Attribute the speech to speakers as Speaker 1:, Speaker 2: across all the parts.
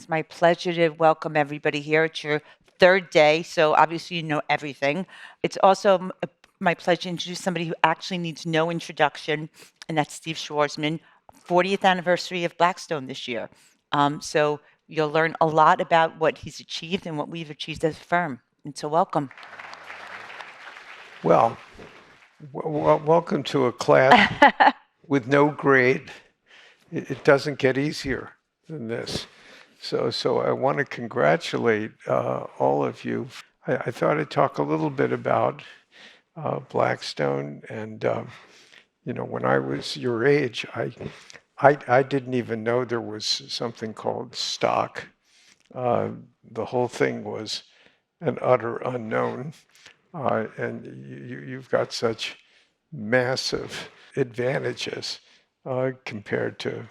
Speaker 1: It's my pleasure to welcome everybody here. It's your third day, so obviously you know everything. It's also my pleasure to introduce somebody who actually needs no introduction, and that's Steve Schwarzman, 40th anniversary of Blackstone this year. So you'll learn a lot about what he's achieved and what we've achieved as a firm. And so welcome.
Speaker 2: Well, welcome to a class with no grade. It doesn't get easier than this. So I want to congratulate all of you. I thought I'd talk a little bit about Blackstone. And, when I was your age, I didn't even know there was something called stock. The whole thing was an utter unknown. And you've got such massive advantages compared to,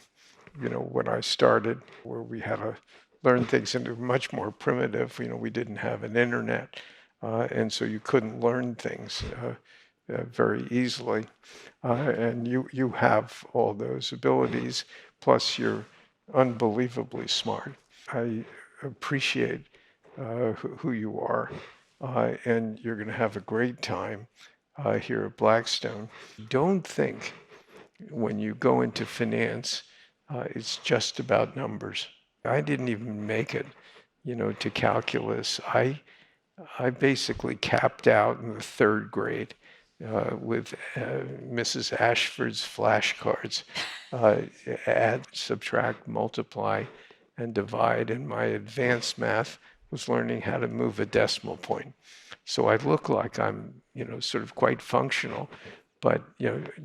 Speaker 2: when I started, where we had to learn things and much more primitive. We didn't have an internet, and so you couldn't learn things very easily. And you have all those abilities, plus you're unbelievably smart. I appreciate who you are, and you're going to have a great time here at Blackstone. Don't think when you go into finance, it's just about numbers. I didn't even make it, to calculus. I basically capped out in the third grade with Mrs. Ashford's flashcards. Add, subtract, multiply, and divide. And my advanced math was learning how to move a decimal point. So I look like I'm, sort of quite functional, but,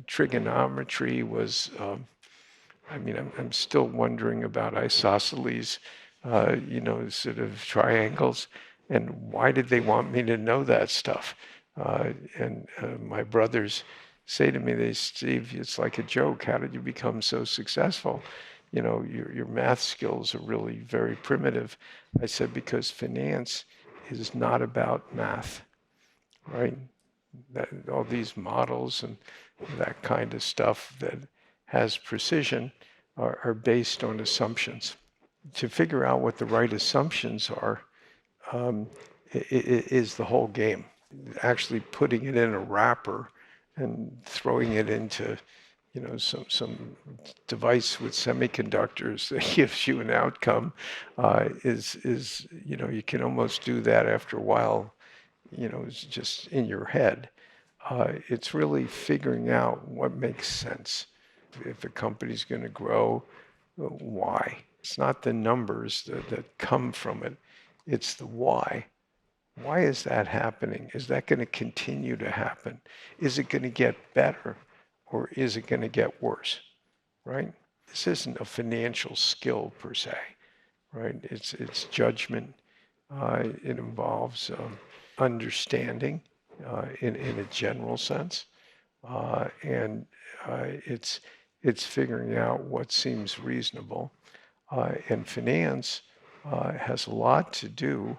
Speaker 2: trigonometry was, I'm still wondering about isosceles, sort of triangles, and why did they want me to know that stuff? And my brothers say to me, Steve, it's like a joke. How did you become so successful? Your math skills are really very primitive. I said, because finance is not about math, right? All these models and that kind of stuff that has precision are based on assumptions. To figure out what the right assumptions are is the whole game. Actually putting it in a wrapper and throwing it into some device with semiconductors that gives you an outcome is you can almost do that after a while. It's just in your head. It's really figuring out what makes sense. If a company's going to grow, why? It's not the numbers that come from it. It's the why. Why is that happening? Is that going to continue to happen? Is it going to get better or is it going to get worse? Right? This isn't a financial skill per se, right? It's judgment. It involves understanding in a general sense, and it's figuring out what seems reasonable. And finance has a lot to do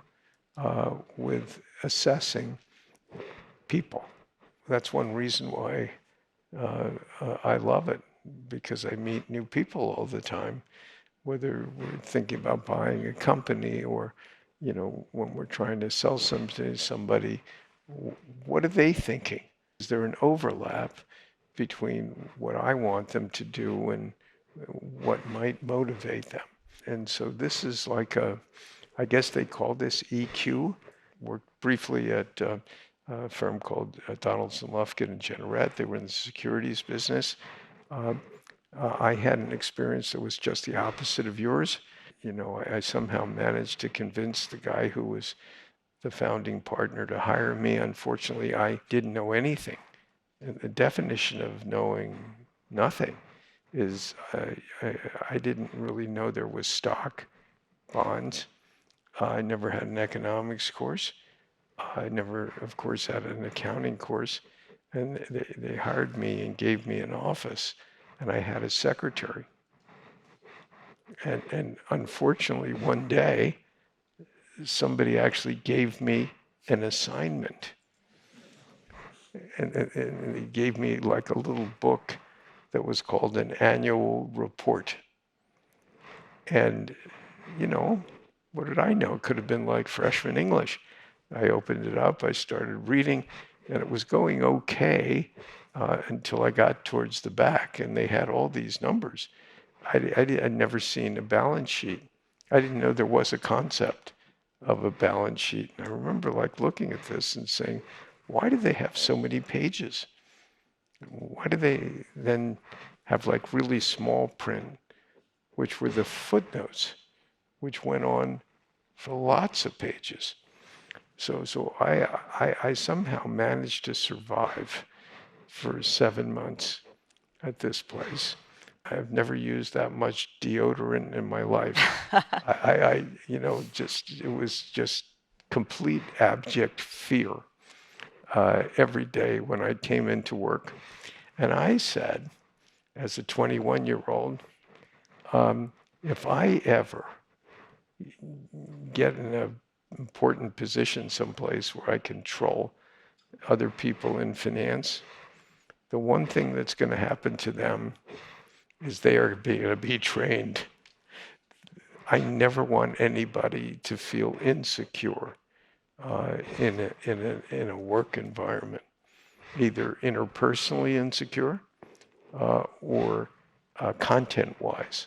Speaker 2: with assessing people. That's one reason why I love it, because I meet new people all the time, whether we're thinking about buying a company or, when we're trying to sell something to somebody, what are they thinking? Is there an overlap between what I want them to do and what might motivate them? And so this is like I guess they call this EQ. Worked briefly at a firm called Donaldson, Lufkin and Generette. They were in the securities business. I had an experience that was just the opposite of yours. I somehow managed to convince the guy who was the founding partner to hire me. Unfortunately, I didn't know anything. And the definition of knowing nothing is I didn't really know there was stock, bonds. I never had an economics course. I never, of course, had an accounting course. And they hired me and gave me an office, and I had a secretary. And unfortunately, one day, somebody actually gave me an assignment. And he gave me like a little book that was called an annual report. And you know, what did I know? It could have been like freshman English. I opened it up, I started reading, and it was going okay until I got towards the back, and they had all these numbers. I'd never seen a balance sheet. I didn't know there was a concept of a balance sheet. And I remember like looking at this and saying, why do they have so many pages? Why do they then have like really small print, which were the footnotes, which went on for lots of pages? So I somehow managed to survive for 7 months at this place. I've never used that much deodorant in my life. It was just complete abject fear every day when I came into work. And I said, as a 21-year-old, if I ever get in an important position someplace where I control other people in finance, the one thing that's going to happen to them is they are going to be trained. I never want anybody to feel insecure in a work environment, either interpersonally insecure or content-wise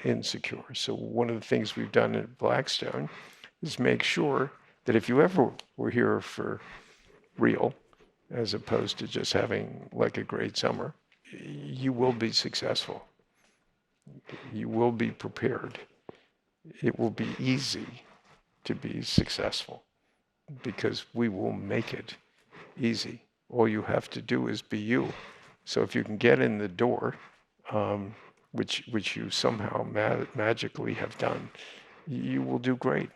Speaker 2: insecure. So one of the things we've done at Blackstone is make sure that if you ever were here for real, as opposed to just having like a great summer, you will be successful. You will be prepared. It will be easy to be successful because we will make it easy. All you have to do is be you. So if you can get in the door, which you somehow magically have done, you will do great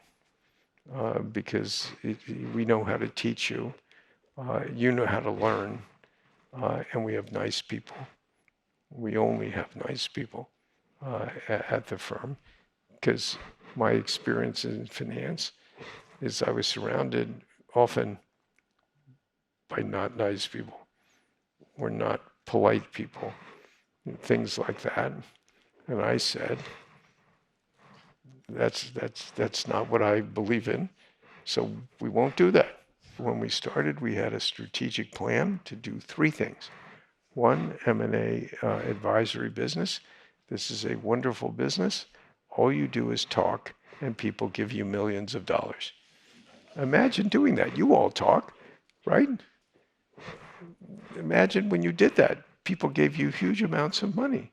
Speaker 2: because we know how to teach you. You know how to learn, and we have nice people. We only have nice people at the firm because my experience in finance is I was surrounded often by not nice people or not polite people and things like that. And I said, that's not what I believe in, so we won't do that. When we started, we had a strategic plan to do three things. One, M&A advisory business. This is a wonderful business. All you do is talk, and people give you millions of dollars. Imagine doing that. You all talk, right? Imagine when you did that, people gave you huge amounts of money.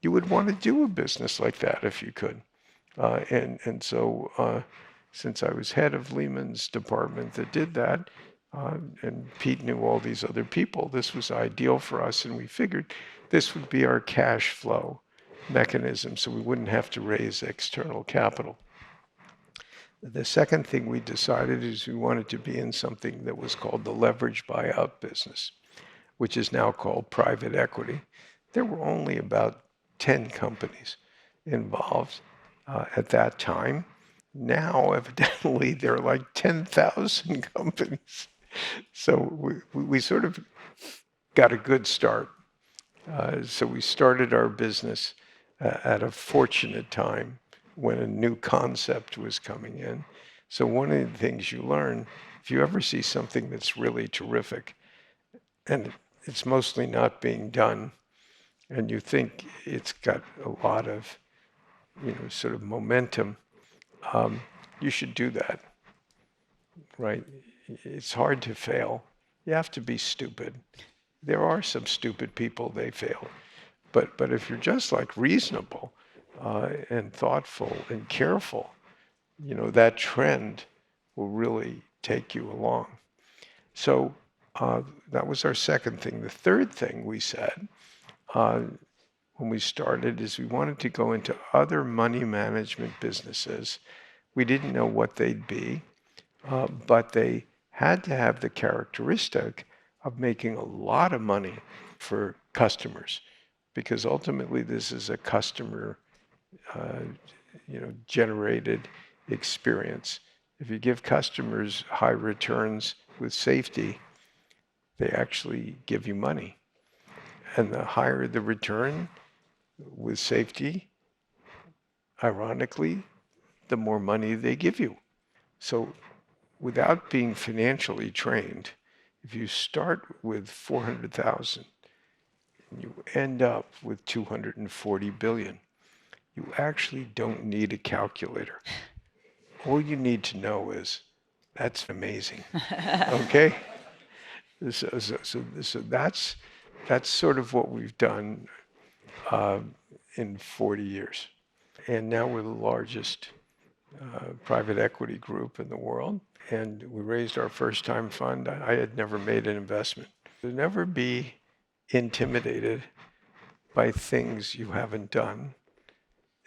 Speaker 2: You would want to do a business like that if you could. So since I was head of Lehman's department that did that, and Pete knew all these other people, this was ideal for us, and we figured this would be our cash flow mechanism so we wouldn't have to raise external capital. The second thing we decided is we wanted to be in something that was called the leverage buyout business, which is now called private equity. There were only about 10 companies involved at that time. Now, evidently, there are like 10,000 companies. So we sort of got a good start. So we started our business at a fortunate time when a new concept was coming in. So one of the things you learn, if you ever see something that's really terrific, and it's mostly not being done, and you think it's got a lot of, sort of momentum, you should do that, right? It's hard to fail. You have to be stupid. There are some stupid people, they fail. But if you're just like reasonable and thoughtful and careful, that trend will really take you along. So that was our second thing. The third thing we said when we started is we wanted to go into other money management businesses. We didn't know what they'd be, but they had to have the characteristic of making a lot of money for customers, because ultimately this is a customer generated experience. If you give customers high returns with safety, they actually give you money. And the higher the return with safety, ironically, the more money they give you. So without being financially trained, if you start with 400,000 and you end up with 240 billion, you actually don't need a calculator. All you need to know is that's amazing. Okay? So that's sort of what we've done in 40 years. And now we're the largest private equity group in the world. And we raised our first time fund. I had never made an investment. Never be intimidated by things you haven't done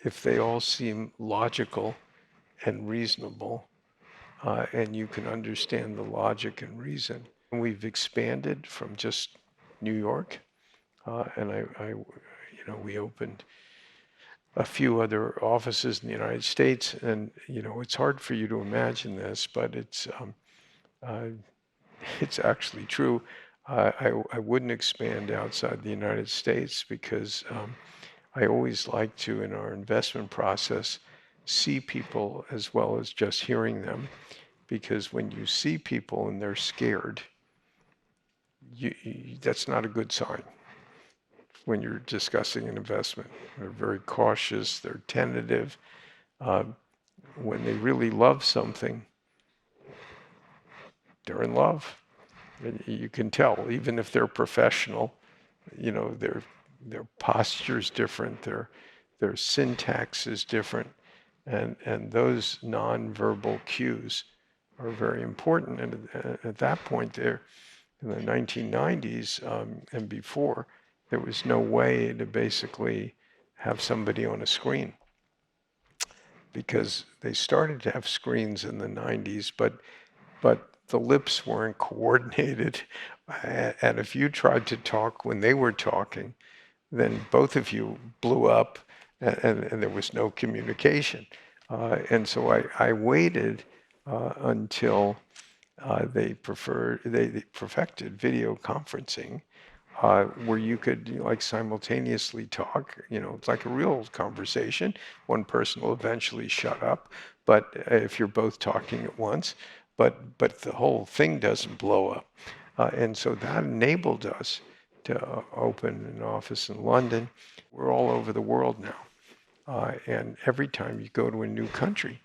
Speaker 2: if they all seem logical and reasonable, and you can understand the logic and reason. And we've expanded from just New York, and we opened a few other offices in the United States, and it's hard for you to imagine this, but it's actually true. I wouldn't expand outside the United States because I always like to, in our investment process, see people as well as just hearing them, because when you see people and they're scared, that's not a good sign when you're discussing an investment. They're very cautious, they're tentative. When they really love something, they're in love. And you can tell, even if they're professional, their posture is different, their syntax is different, and those nonverbal cues are very important. And at that point there, in the 1990s and before, there was no way to basically have somebody on a screen, because they started to have screens in the 90s, but the lips weren't coordinated. And if you tried to talk when they were talking, then both of you blew up, and there was no communication. And so I waited until they perfected video conferencing, where you could like simultaneously talk. It's like a real conversation. One person will eventually shut up, but if you're both talking at once, but the whole thing doesn't blow up. And so that enabled us to open an office in London. We're all over the world now. And every time you go to a new country,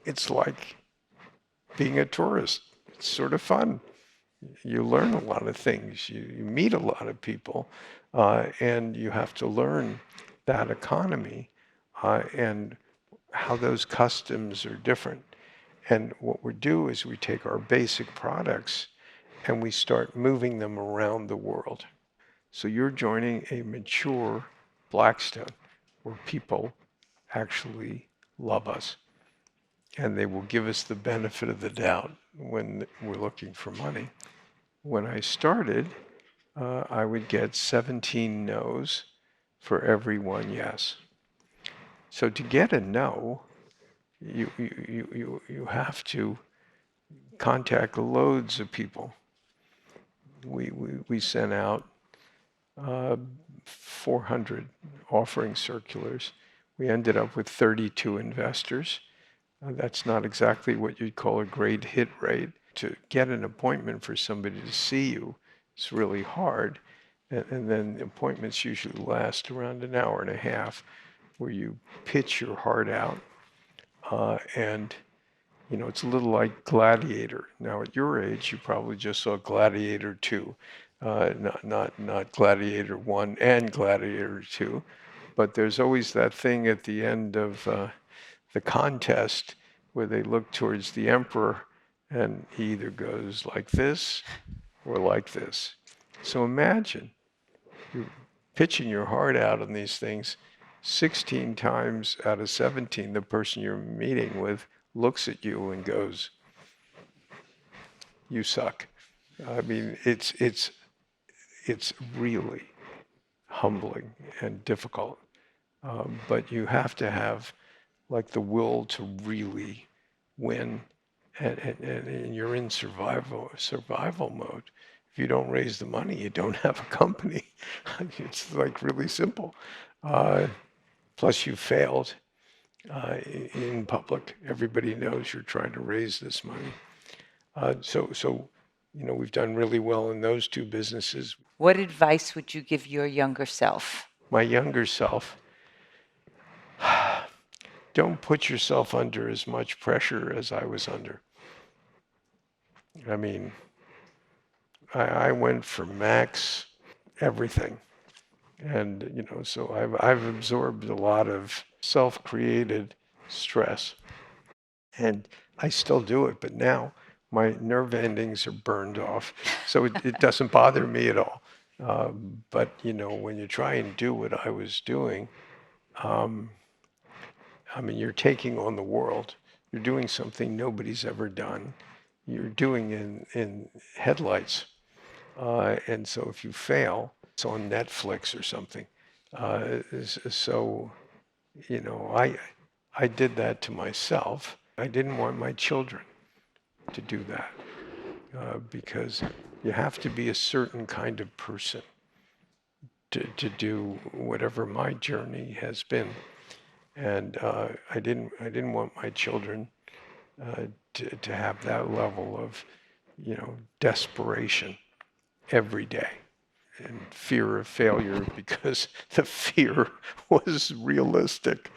Speaker 2: it's like being a tourist. It's sort of fun. You learn a lot of things. You meet a lot of people, and you have to learn that economy and how those customs are different. And what we do is we take our basic products and we start moving them around the world. So you're joining a mature Blackstone where people actually love us, and they will give us the benefit of the doubt when we're looking for money. When I started, I would get 17 no's for every one yes. So to get a no, you have to contact loads of people. We sent out 400 offering circulars. We ended up with 32 investors. That's not exactly what you'd call a great hit rate. To get an appointment for somebody to see you, it's really hard. And then the appointments usually last around an hour and a half, where you pitch your heart out. And it's a little like Gladiator. Now, at your age, you probably just saw Gladiator 2, not Gladiator 1 and Gladiator 2. But there's always that thing at the end of the contest where they look towards the emperor, and he either goes like this or like this. So imagine you're pitching your heart out on these things. 16 times out of 17, the person you're meeting with looks at you and goes, "You suck." I mean, it's really humbling and difficult, but you have to have like the will to really win, and you're in survival mode. If you don't raise the money, you don't have a company. It's like really simple. Plus, you failed. in public. Everybody knows you're trying to raise this money. So, we've done really well in those two businesses.
Speaker 1: What advice would you give your younger self?
Speaker 2: My younger self, don't put yourself under as much pressure as I was under. I mean, I went for max everything. And, so I've absorbed a lot of self-created stress. And I still do it, but now my nerve endings are burned off. So it doesn't bother me at all. But, when you try and do what I was doing, you're taking on the world. You're doing something nobody's ever done. You're doing in headlights. And so if you fail, it's on Netflix or something. So, I did that to myself. I didn't want my children to do that because you have to be a certain kind of person to do whatever my journey has been. And I didn't want my children to have that level of, desperation every day and fear of failure because the fear was realistic.